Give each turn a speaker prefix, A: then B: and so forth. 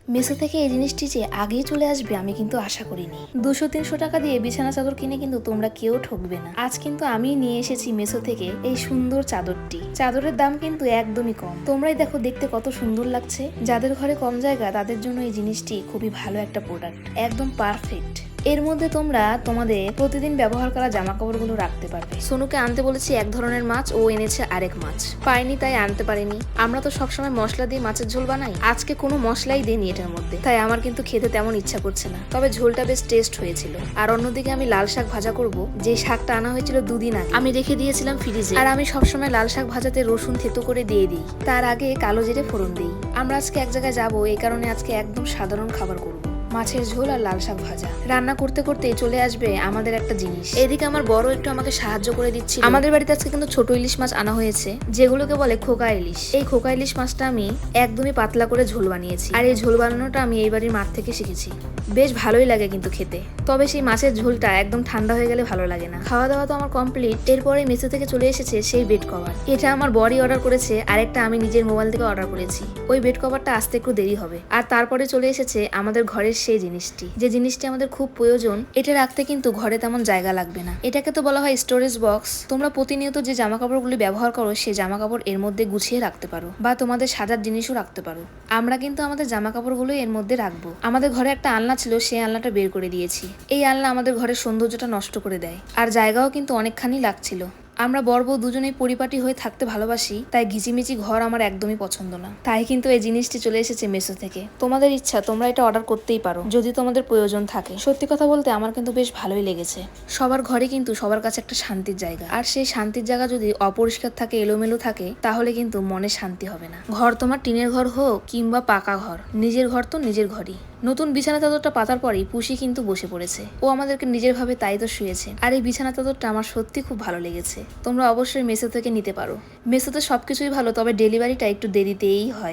A: মেসো থেকে এই জিনিসটি যে আগেই চলে আসবে আমি কিন্তু আশা করিনি। 200-300 টাকা দিয়ে বিছানা চাদর কিনে কিন্তু তোমরা কেউ ঠকবে না। আজ কিন্তু আমি নিয়ে এসেছি মেসো থেকে এই সুন্দর চাদরটি। চাদরের দাম কিন্তু একদমই কম। তোমরাই দেখো দেখতে কত সুন্দর লাগছে। যাদের ঘরে কম জায়গা তাদের জন্য এই জিনিসটি খুবই ভালো একটা প্রোডাক্ট, একদম পারফেক্ট। এর মধ্যে তোমরা তোমাদের প্রতিদিন ব্যবহার করা জামা কাপড়গুলো রাখতে পারবে। সোনুকে আনতে বলেছি এক ধরনের মাছ, ও এনেছে আরেক মাছ। পাইনি তাই আনতে পারিনি। আমরা তো সবসময় মশলা দিয়ে মাছের ঝোল বানাই, আজকে কোনো মশলাই দেয়নি এটার মধ্যে, তাই আমার কিন্তু খেতে তেমন ইচ্ছা করছে না। তবে ঝোলটা বেশ টেস্ট হয়েছিল। আর অন্যদিকে আমি লাল শাক ভাজা করব, যে শাকটা আনা হয়েছিল 2 দিন আগে, আমি রেখে দিয়েছিলাম ফ্রিজে। আর আমি সবসময় লাল শাক ভাজাতে রসুন থেতো করে দিয়ে দিই, তার আগে কালো জিরে ফোড়ন দিই। আমরা আজকে এক জায়গায় যাবো, এই কারণে আজকে একদম সাধারণ খাবার করব, মাছের ঝোল আর লাল শাক ভাজা। রান্না করতে করতে চলে আসবে আমাদের একটা জিনিস। এদিকে আমার বড় একটু আমাকে সাহায্য করে দিচ্ছি। আমাদের বাড়িতে আজকে কিন্তু ছোট ইলিশ মাছ আনা হয়েছে, যেগুলোকে বলে খোকা ইলিশ। এই খোকা ইলিশ মাছটা আমি একদমই পাতলা করে ঝোল বানিয়েছি। আর এই ঝোল বানানোটা আমি এই বাড়ির মাঠ থেকে শিখেছি। বেশ ভালোই লাগে কিন্তু খেতে। তবে সেই মাছের ঝোলটা একদম ঠান্ডা হয়ে গেলে ভালো লাগে না। খাওয়া দাওয়া তো আমার কমপ্লিট। এরপরে মেসো থেকে চলে এসেছে সেই বেড কভার। এটা আমার বড়ি অর্ডার করেছে, আরেকটা আমি নিজের মোবাইল থেকে অর্ডার করেছি। ওই বেড কভারটা আসতে একটু দেরি হবে। আর তারপরে চলে এসেছে আমাদের ঘরের সেই জিনিসটি, যে জিনিসটি আমাদের খুব প্রয়োজন। এটা রাখতে কিন্তু ঘরে তেমন জায়গা লাগবে না। এটাকে তো বলা হয় স্টোরেজ বক্স। তোমরা প্রতিনিয়ত যে জামা কাপড়গুলি ব্যবহার করো সেই জামা কাপড় এর মধ্যে গুছিয়ে রাখতে পারো, বা তোমাদের সাজার জিনিসও রাখতে পারো। আমরা কিন্তু আমাদের জামা কাপড়গুলো এর মধ্যে রাখবো। আমাদের ঘরে একটা আলনা ছিল, সেই আলনাটা বের করে দিয়েছি। এই আলনা আমাদের ঘরের সৌন্দর্যটা নষ্ট করে দেয়, আর জায়গাও কিন্তু অনেকখানি লাগছিল। আমরা বড় বউ দুজনেই পরিপাটি হয়ে থাকতে ভালোবাসি, তাই ঘিচিমিচি ঘর আমার একদমই পছন্দ না। তাই কিন্তু এই জিনিসটি চলে এসেছে মেসো থেকে। তোমাদের ইচ্ছা, তোমরা এটা অর্ডার করতেই পারো যদি তোমাদের প্রয়োজন থাকে। সত্যি কথা বলতে আমার কিন্তু বেশ ভালোই লেগেছে। সবার ঘরে কিন্তু সবার কাছে একটা শান্তির জায়গা, আর সেই শান্তির জায়গা যদি অপরিষ্কার থাকে, এলোমেলো থাকে, তাহলে কিন্তু মনে শান্তি হবে না। ঘর তোমার টিনের ঘর হোক কিংবা পাকা ঘর, নিজের ঘর তো নিজের ঘরই। নতুন বিছানা চাদরটা পাতার পরেই পুষি কিন্তু বসে পড়েছে। ও আমাদেরকে নিজের ভাবে তাই তো শুয়েছে। আর এই বিছানা চাদরটা আমার সত্যি খুব ভালো লেগেছে। তোমরা অবশ্যই মেসো থেকে নিতে পারো। মেসোতে সবকিছুই ভালো, তবে ডেলিভারিটা একটু দেরিতেই হয়।